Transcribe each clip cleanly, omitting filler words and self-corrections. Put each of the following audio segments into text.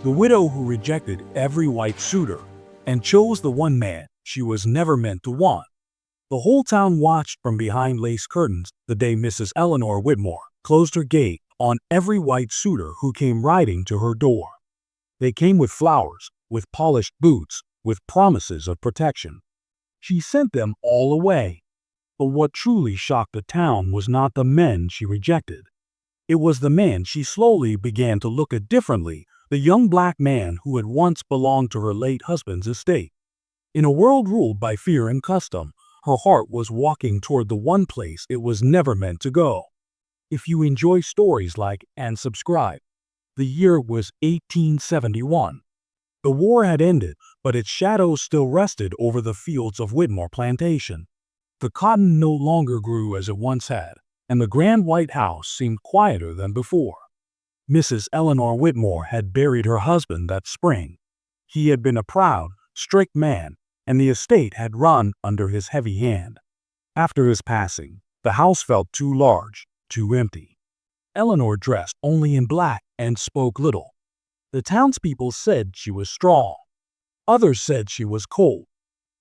the widow who rejected every white suitor and chose the one man she was never meant to want. The whole town watched from behind lace curtains the day Mrs. Eleanor Whitmore closed her gate on every white suitor who came riding to her door. They came with flowers, with polished boots, with promises of protection. She sent them all away. But what truly shocked the town was not the men she rejected. It was the man she slowly began to look at differently, the young black man who had once belonged to her late husband's estate. In a world ruled by fear and custom, her heart was walking toward the one place it was never meant to go. If you enjoy stories like and subscribe. The year was 1871. The war had ended, but its shadows still rested over the fields of Whitmore Plantation. The cotton no longer grew as it once had, and the grand white house seemed quieter than before. Mrs. Eleanor Whitmore had buried her husband that spring. He had been a proud, strict man, and the estate had run under his heavy hand. After his passing, the house felt too large, too empty. Eleanor dressed only in black and spoke little. The townspeople said she was strong. Others said she was cold.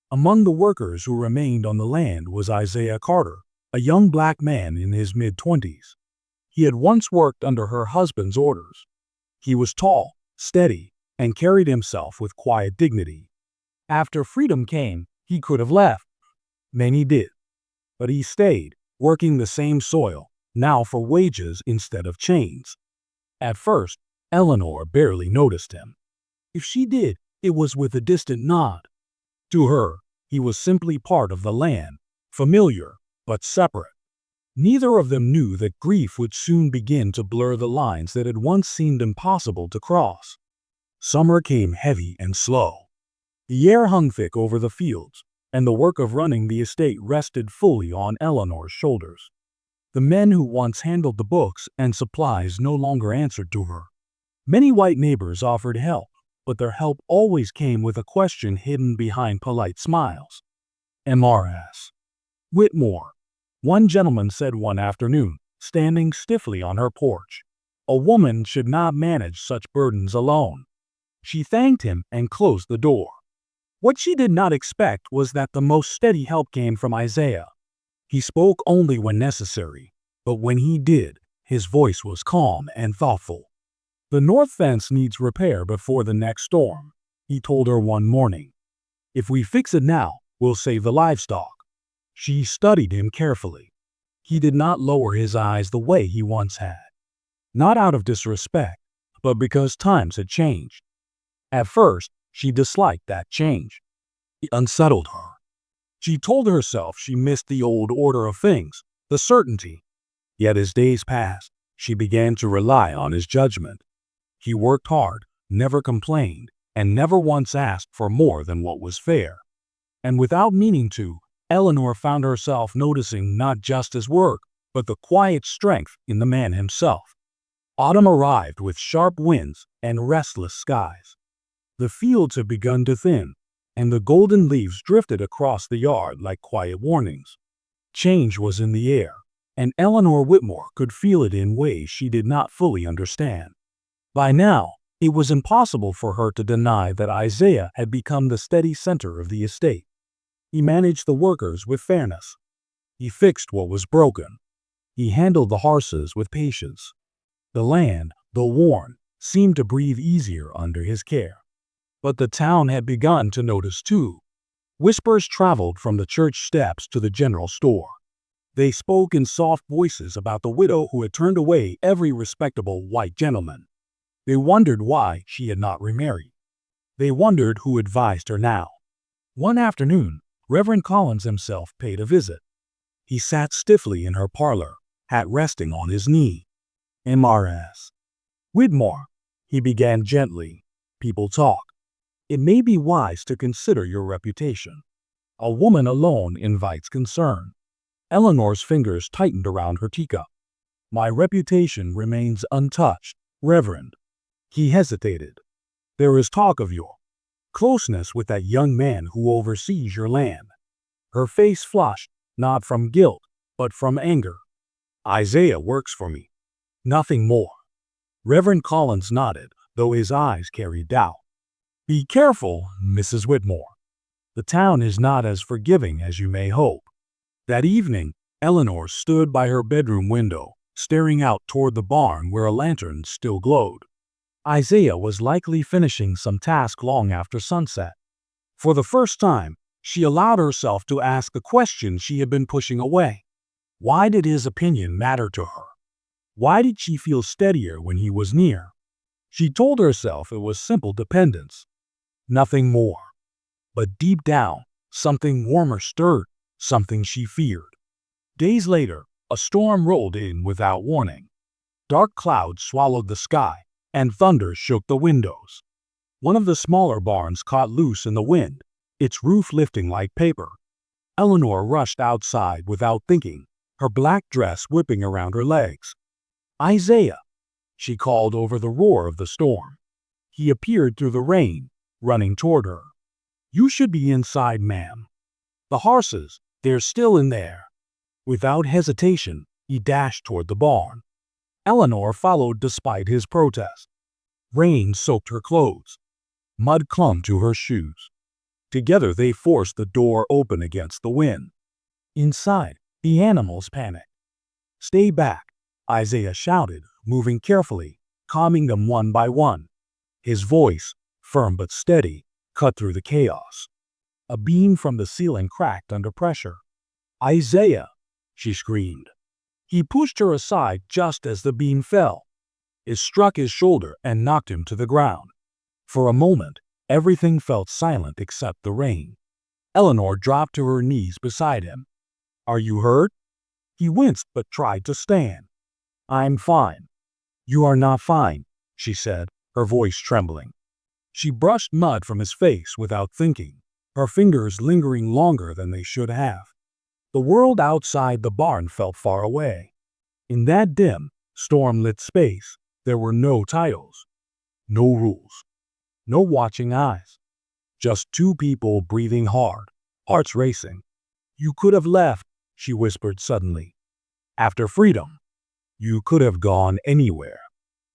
Among the workers who remained on the land was Isaiah Carter, a young black man in his mid-20s. He had once worked under her husband's orders. He was tall, steady, and carried himself with quiet dignity. After freedom came, he could have left. Many did. But he stayed, working the same soil, now for wages instead of chains. At first, Eleanor barely noticed him. If she did, it was with a distant nod. To her, he was simply part of the land, familiar, but separate. Neither of them knew that grief would soon begin to blur the lines that had once seemed impossible to cross. Summer came heavy and slow. The air hung thick over the fields, and the work of running the estate rested fully on Eleanor's shoulders. The men who once handled the books and supplies no longer answered to her. Many white neighbors offered help, but their help always came with a question hidden behind polite smiles. Mrs. Whitmore, one gentleman said one afternoon, standing stiffly on her porch. A woman should not manage such burdens alone. She thanked him and closed the door. What she did not expect was that the most steady help came from Isaiah. He spoke only when necessary, but when he did, his voice was calm and thoughtful. The north fence needs repair before the next storm, he told her one morning. If we fix it now, we'll save the livestock. She studied him carefully. He did not lower his eyes the way he once had. Not out of disrespect, but because times had changed. At first, she disliked that change. It unsettled her. She told herself she missed the old order of things, the certainty. Yet as days passed, she began to rely on his judgment. He worked hard, never complained, and never once asked for more than what was fair. And without meaning to, Eleanor found herself noticing not just his work, but the quiet strength in the man himself. Autumn arrived with sharp winds and restless skies. The fields had begun to thin, and the golden leaves drifted across the yard like quiet warnings. Change was in the air, and Eleanor Whitmore could feel it in ways she did not fully understand. By now, it was impossible for her to deny that Isaiah had become the steady center of the estate. He managed the workers with fairness. He fixed what was broken. He handled the horses with patience. The land, though worn, seemed to breathe easier under his care. But the town had begun to notice too. Whispers traveled from the church steps to the general store. They spoke in soft voices about the widow who had turned away every respectable white gentleman. They wondered why she had not remarried. They wondered who advised her now. One afternoon, Reverend Collins himself paid a visit. He sat stiffly in her parlor, hat resting on his knee. Mrs. Whitmore, he began gently. People talk. It may be wise to consider your reputation. A woman alone invites concern. Eleanor's fingers tightened around her teacup. My reputation remains untouched, Reverend. He hesitated. There is talk of your closeness with that young man who oversees your land. Her face flushed, not from guilt, but from anger. Isaiah works for me. Nothing more. Reverend Collins nodded, though his eyes carried doubt. "Be careful, Mrs. Whitmore. The town is not as forgiving as you may hope." That evening, Eleanor stood by her bedroom window, staring out toward the barn where a lantern still glowed. Isaiah was likely finishing some task long after sunset. For the first time, she allowed herself to ask a question she had been pushing away. Why did his opinion matter to her? Why did she feel steadier when he was near? She told herself it was simple dependence, nothing more. But deep down, something warmer stirred, something she feared. Days later, a storm rolled in without warning. Dark clouds swallowed the sky, and thunder shook the windows. One of the smaller barns caught loose in the wind, its roof lifting like paper. Eleanor rushed outside without thinking, her black dress whipping around her legs. "Isaiah," she called over the roar of the storm. He appeared through the rain, running toward her. "You should be inside, ma'am. The horses, they're still in there." Without hesitation, he dashed toward the barn. Eleanor followed despite his protest. Rain soaked her clothes. Mud clung to her shoes. Together they forced the door open against the wind. Inside, the animals panicked. "Stay back," Isaiah shouted, moving carefully, calming them one by one. His voice, firm but steady, cut through the chaos. A beam from the ceiling cracked under pressure. "Isaiah!" she screamed. He pushed her aside just as the beam fell. It struck his shoulder and knocked him to the ground. For a moment, everything felt silent except the rain. Eleanor dropped to her knees beside him. "Are you hurt?" He winced but tried to stand. "I'm fine." "You are not fine," she said, her voice trembling. She brushed mud from his face without thinking, her fingers lingering longer than they should have. The world outside the barn felt far away. In that dim, storm-lit space, there were no titles, no rules, no watching eyes. Just two people breathing hard, hearts racing. "You could have left," she whispered suddenly. "After freedom, you could have gone anywhere."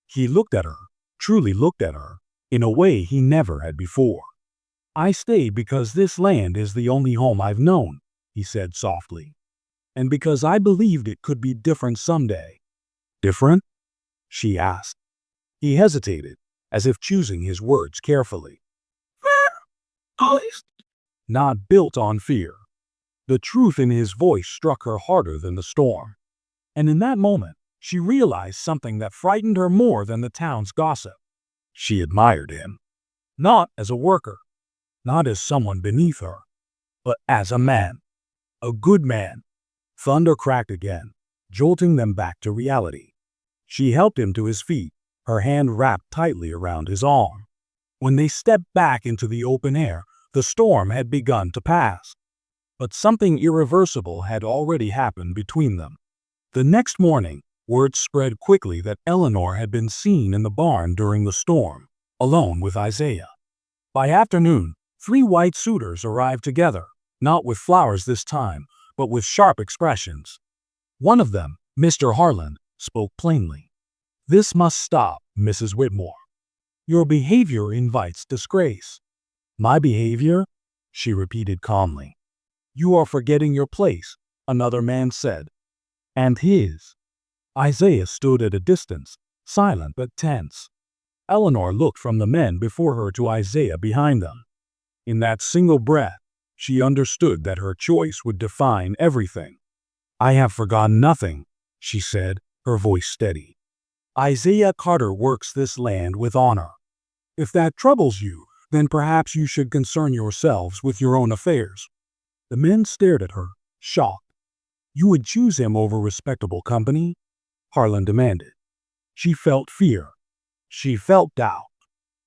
He looked at her, truly looked at her, in a way he never had before. "I stayed because this land is the only home I've known," he said softly. "And because I believed it could be different someday." "Different?" she asked. He hesitated, as if choosing his words carefully. Not built on fear. The truth in his voice struck her harder than the storm. And in that moment, she realized something that frightened her more than the town's gossip. She admired him. Not as a worker, not as someone beneath her, but as a man. A good man. Thunder cracked again, jolting them back to reality. She helped him to his feet, her hand wrapped tightly around his arm. When they stepped back into the open air, the storm had begun to pass. But something irreversible had already happened between them. The next morning, word spread quickly that Eleanor had been seen in the barn during the storm, alone with Isaiah. By afternoon, 3 white suitors arrived together, not with flowers this time, but with sharp expressions. One of them, Mr. Harland, spoke plainly. "This must stop, Mrs. Whitmore. Your behavior invites disgrace." "My behavior?" she repeated calmly. "You are forgetting your place," another man said. "And his." Isaiah stood at a distance, silent but tense. Eleanor looked from the men before her to Isaiah behind them. In that single breath, she understood that her choice would define everything. "I have forgotten nothing," she said, her voice steady. "Isaiah Carter works this land with honor. If that troubles you, then perhaps you should concern yourselves with your own affairs." The men stared at her, shocked. "You would choose him over respectable company?" Harlan demanded. She felt fear. She felt doubt.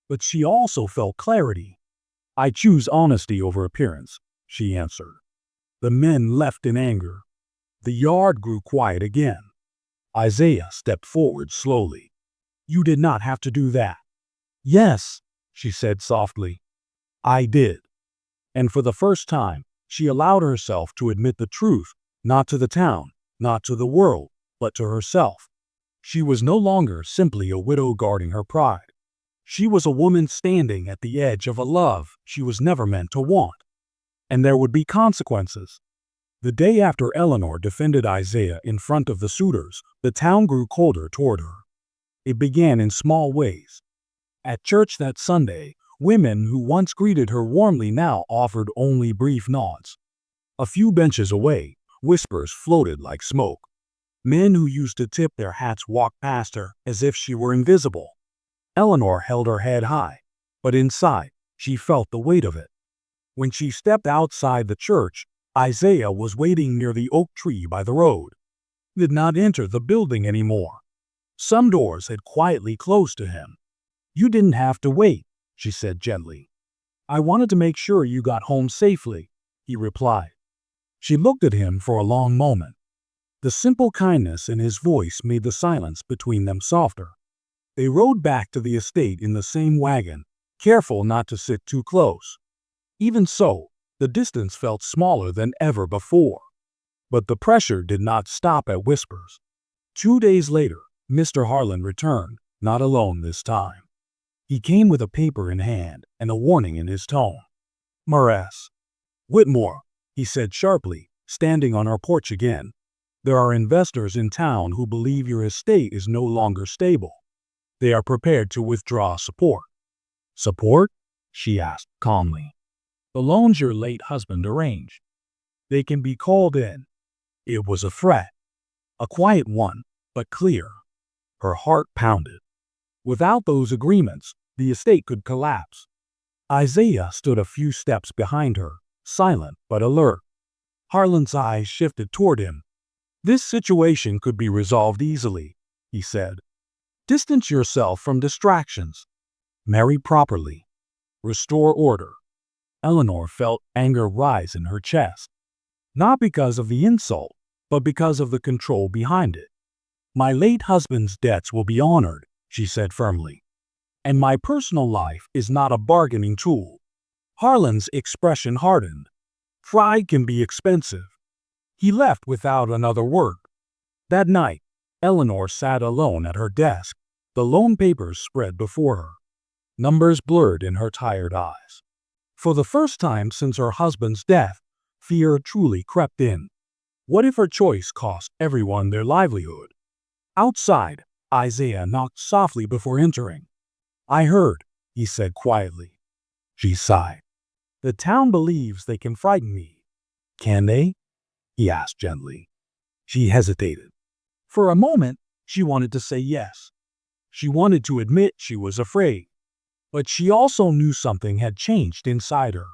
But she also felt clarity. "I choose honesty over appearance," she answered. The men left in anger. The yard grew quiet again. Isaiah stepped forward slowly. "You did not have to do that." "Yes," she said softly. "I did." And for the first time, she allowed herself to admit the truth, not to the town, not to the world, but to herself. She was no longer simply a widow guarding her pride. She was a woman standing at the edge of a love she was never meant to want. And there would be consequences. The day after Eleanor defended Isaiah in front of the suitors, the town grew colder toward her. It began in small ways. At church that Sunday, women who once greeted her warmly now offered only brief nods. A few benches away, whispers floated like smoke. Men who used to tip their hats walked past her as if she were invisible. Eleanor held her head high, but inside, she felt the weight of it. When she stepped outside the church, Isaiah was waiting near the oak tree by the road. He did not enter the building anymore. Some doors had quietly closed to him. "You didn't have to wait," she said gently. "I wanted to make sure you got home safely," he replied. She looked at him for a long moment. The simple kindness in his voice made the silence between them softer. They rode back to the estate in the same wagon, careful not to sit too close. Even so, the distance felt smaller than ever before. But the pressure did not stop at whispers. 2 days later, Mr. Harlan returned, not alone this time. He came with a paper in hand and a warning in his tone. "Miss Whitmore," he said sharply, standing on our porch again. "There are investors in town who believe your estate is no longer stable. They are prepared to withdraw support." "Support?" she asked calmly. "The loans your late husband arranged. They can be called in." It was a threat. A quiet one, but clear. Her heart pounded. Without those agreements, the estate could collapse. Isaiah stood a few steps behind her, silent but alert. Harlan's eyes shifted toward him. "This situation could be resolved easily," he said. "Distance yourself from distractions. Marry properly. Restore order." Eleanor felt anger rise in her chest. Not because of the insult, but because of the control behind it. "My late husband's debts will be honored," she said firmly. "And my personal life is not a bargaining tool." Harlan's expression hardened. Pride can be expensive. He left without another word. That night, Eleanor sat alone at her desk, the loan papers spread before her. Numbers blurred in her tired eyes. For the first time since her husband's death, fear truly crept in. What if her choice cost everyone their livelihood? Outside, Isaiah knocked softly before entering. "I heard," he said quietly. She sighed. "The town believes they can frighten me." "Can they?" he asked gently. She hesitated. For a moment, she wanted to say yes. She wanted to admit she was afraid. But she also knew something had changed inside her.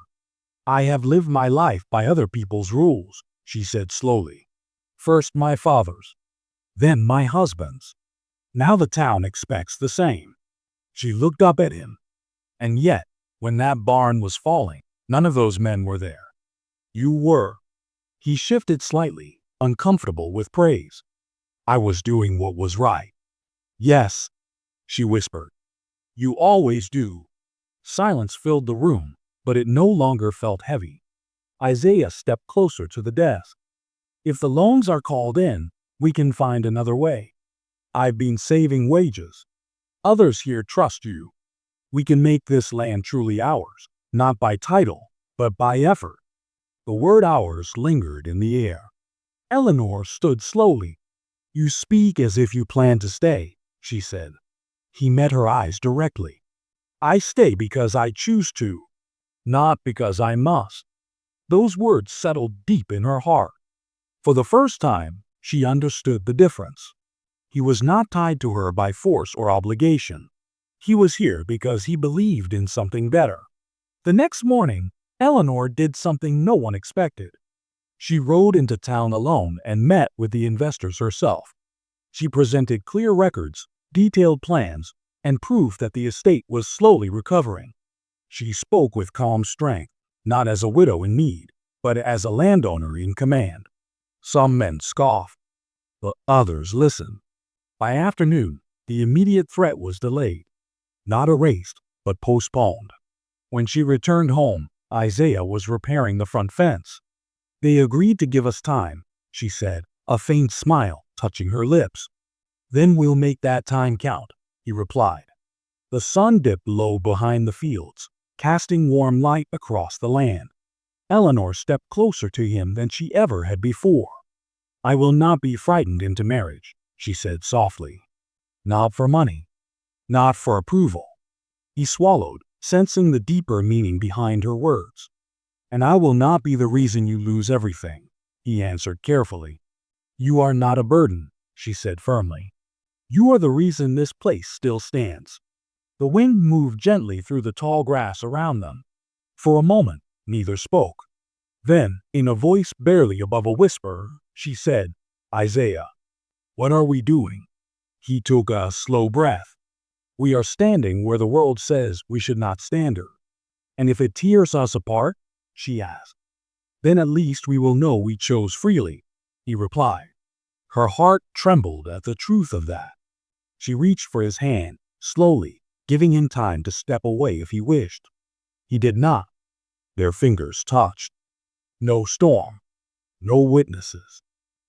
"I have lived my life by other people's rules," she said slowly. "First my father's, then my husband's. Now the town expects the same." She looked up at him. "And yet, when that barn was falling, none of those men were there. You were." He shifted slightly, uncomfortable with praise. "I was doing what was right." "Yes," she whispered. "You always do." Silence filled the room, but it no longer felt heavy. Isaiah stepped closer to the desk. "If the loans are called in, we can find another way. I've been saving wages. Others here trust you. We can make this land truly ours, not by title, but by effort." The word ours lingered in the air. Eleanor stood slowly. "You speak as if you plan to stay," she said. He met her eyes directly. "I stay because I choose to, not because I must." Those words settled deep in her heart. For the first time, she understood the difference. He was not tied to her by force or obligation. He was here because he believed in something better. The next morning, Eleanor did something no one expected. She rode into town alone and met with the investors herself. She presented clear records, detailed plans, and proof that the estate was slowly recovering. She spoke with calm strength, not as a widow in need, but as a landowner in command. Some men scoffed, but others listened. By afternoon, the immediate threat was delayed, not erased, but postponed. When she returned home, Isaiah was repairing the front fence. "They agreed to give us time," she said, a faint smile touching her lips. "Then we'll make that time count," he replied. The sun dipped low behind the fields, casting warm light across the land. Eleanor stepped closer to him than she ever had before. "I will not be frightened into marriage," she said softly. "Not for money. Not for approval." He swallowed, sensing the deeper meaning behind her words. "And I will not be the reason you lose everything," he answered carefully. "You are not a burden," she said firmly. "You are the reason this place still stands." The wind moved gently through the tall grass around them. For a moment, neither spoke. Then, in a voice barely above a whisper, she said, "Isaiah, what are we doing?" He took a slow breath. "We are standing where the world says we should not stand her." "And if it tears us apart?" she asked. "Then at least we will know we chose freely," he replied. Her heart trembled at the truth of that. She reached for his hand, slowly, giving him time to step away if he wished. He did not. Their fingers touched. No storm, no witnesses,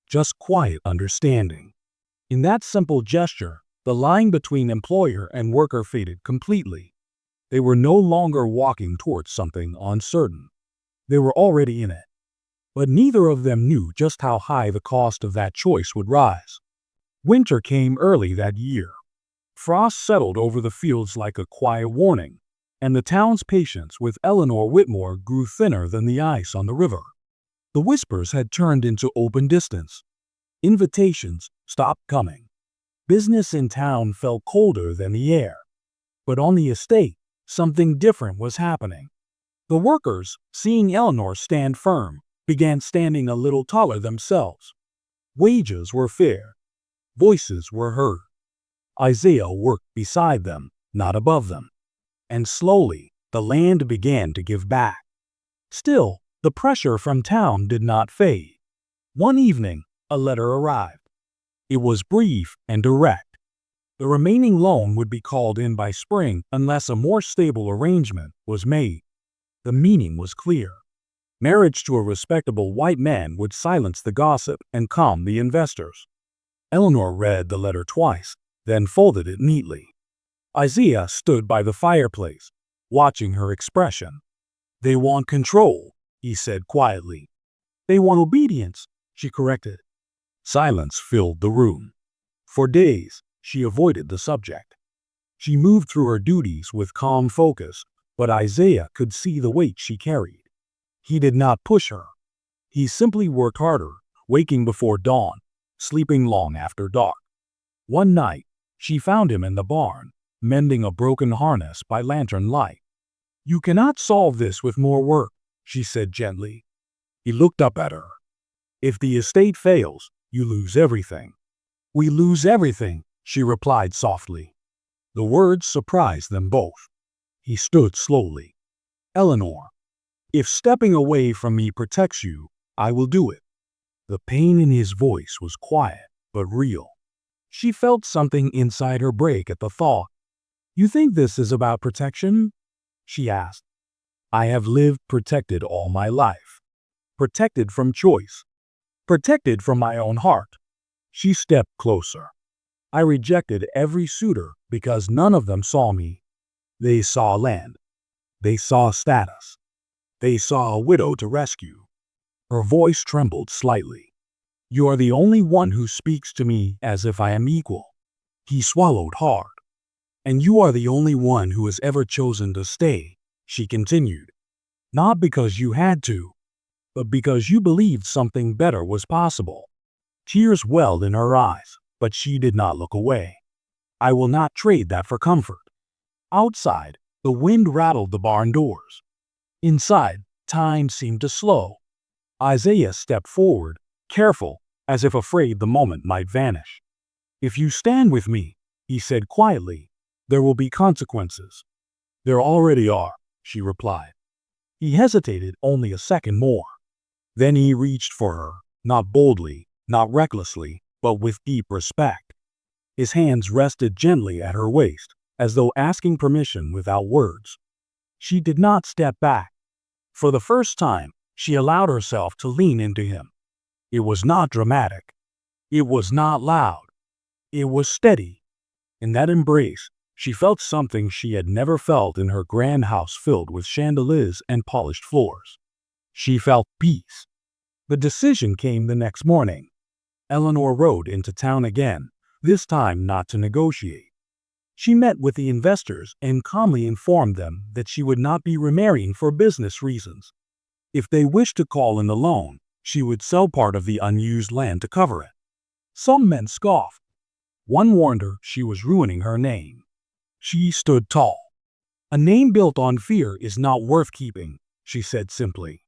just quiet understanding. In that simple gesture, the line between employer and worker faded completely. They were no longer walking towards something uncertain. They were already in it. But neither of them knew just how high the cost of that choice would rise. Winter came early that year. Frost settled over the fields like a quiet warning, and the town's patience with Eleanor Whitmore grew thinner than the ice on the river. The whispers had turned into open distance. Invitations stopped coming. Business in town felt colder than the air. But on the estate, something different was happening. The workers, seeing Eleanor stand firm, began standing a little taller themselves. Wages were fair. Voices were heard. Isaiah worked beside them, not above them. And slowly, the land began to give back. Still, the pressure from town did not fade. One evening, a letter arrived. It was brief and direct. The remaining loan would be called in by spring unless a more stable arrangement was made. The meaning was clear. Marriage to a respectable white man would silence the gossip and calm the investors. Eleanor read the letter twice, then folded it neatly. Isaiah stood by the fireplace, watching her expression. "They want control," he said quietly. "They want obedience," she corrected. Silence filled the room. For days, she avoided the subject. She moved through her duties with calm focus, but Isaiah could see the weight she carried. He did not push her. He simply worked harder, waking before dawn, sleeping long after dark. One night, she found him in the barn, mending a broken harness by lantern light. "You cannot solve this with more work," she said gently. He looked up at her. "If the estate fails, you lose everything." "We lose everything," she replied softly. The words surprised them both. He stood slowly. "Eleanor, if stepping away from me protects you, I will do it." The pain in his voice was quiet, but real. She felt something inside her break at the thought. "You think this is about protection?" she asked. "I have lived protected all my life. Protected from choice. Protected from my own heart." She stepped closer. "I rejected every suitor because none of them saw me. They saw land. They saw status. They saw a widow to rescue." Her voice trembled slightly. "You are the only one who speaks to me as if I am equal." He swallowed hard. "And you are the only one who has ever chosen to stay," she continued. "Not because you had to, but because you believed something better was possible." Tears welled in her eyes, but she did not look away. "I will not trade that for comfort." Outside, the wind rattled the barn doors. Inside, time seemed to slow. Isaiah stepped forward, careful, as if afraid the moment might vanish. "If you stand with me," he said quietly, "there will be consequences." "There already are," she replied. He hesitated only a second more. Then he reached for her, not boldly, not recklessly, but with deep respect. His hands rested gently at her waist, as though asking permission without words. She did not step back. For the first time, she allowed herself to lean into him. It was not dramatic. It was not loud. It was steady. In that embrace, She felt something she had never felt in her grand house filled with chandeliers and polished floors. She felt peace. The decision came the next morning. Eleanor rode into town again, this time not to negotiate. She met with the investors and calmly informed them that she would not be remarrying for business reasons. If they wished to call in the loan, she would sell part of the unused land to cover it. Some men scoffed. One warned her she was ruining her name. She stood tall. "A name built on fear is not worth keeping," she said simply.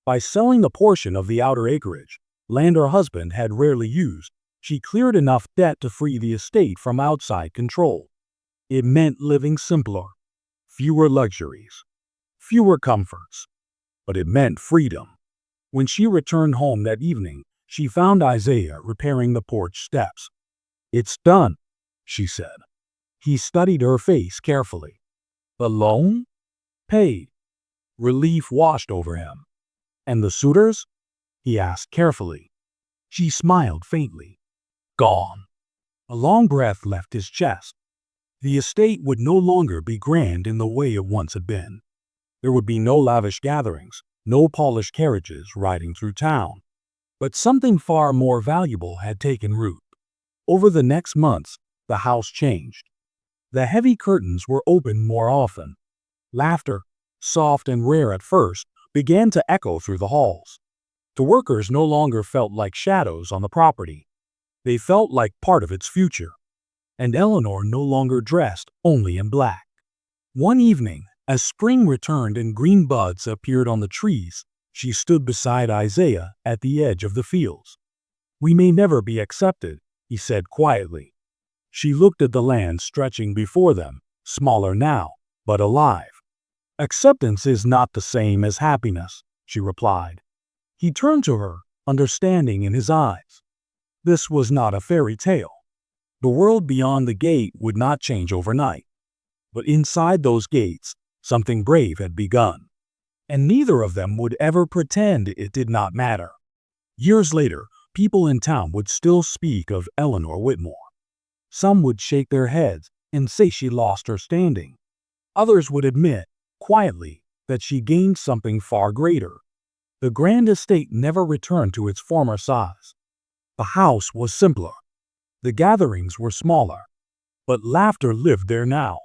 By selling a portion of the outer acreage, land her husband had rarely used, she cleared enough debt to free the estate from outside control. It meant living simpler, fewer luxuries, fewer comforts, but it meant freedom. When she returned home that evening, she found Isaiah repairing the porch steps. "It's done," she said. He studied her face carefully. "The loan?" "Paid." Relief washed over him. "And the suitors?" he asked carefully. She smiled faintly. "Gone." A long breath left his chest. The estate would no longer be grand in the way it once had been. There would be no lavish gatherings, no polished carriages riding through town. But something far more valuable had taken root. Over the next months, the house changed. The heavy curtains were opened more often. Laughter, soft and rare at first, began to echo through the halls. The workers no longer felt like shadows on the property. They felt like part of its future. And Eleanor no longer dressed only in black. One evening, as spring returned and green buds appeared on the trees, she stood beside Isaiah at the edge of the fields. "We may never be accepted," he said quietly. She looked at the land stretching before them, smaller now, but alive. "Acceptance is not the same as happiness," she replied. He turned to her, understanding in his eyes. This was not a fairy tale. The world beyond the gate would not change overnight. But inside those gates, something brave had begun. And neither of them would ever pretend it did not matter. Years later, people in town would still speak of Eleanor Whitmore. Some would shake their heads and say she lost her standing. Others would admit, quietly, that she gained something far greater. The grand estate never returned to its former size. The house was simpler. The gatherings were smaller. But laughter lived there now.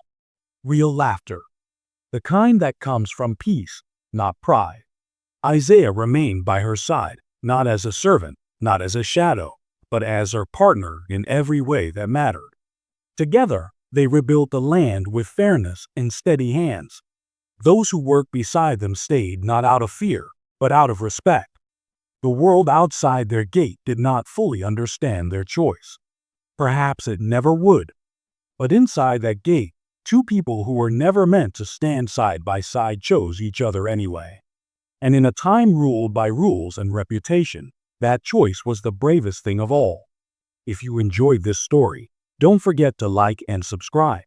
Real laughter. The kind that comes from peace, not pride. Isaiah remained by her side, not as a servant, not as a shadow, but as her partner in every way that mattered. Together, they rebuilt the land with fairness and steady hands. Those who worked beside them stayed not out of fear, but out of respect. The world outside their gate did not fully understand their choice. Perhaps it never would. But inside that gate, two people who were never meant to stand side by side chose each other anyway. And in a time ruled by rules and reputation, that choice was the bravest thing of all. If you enjoyed this story, don't forget to like and subscribe.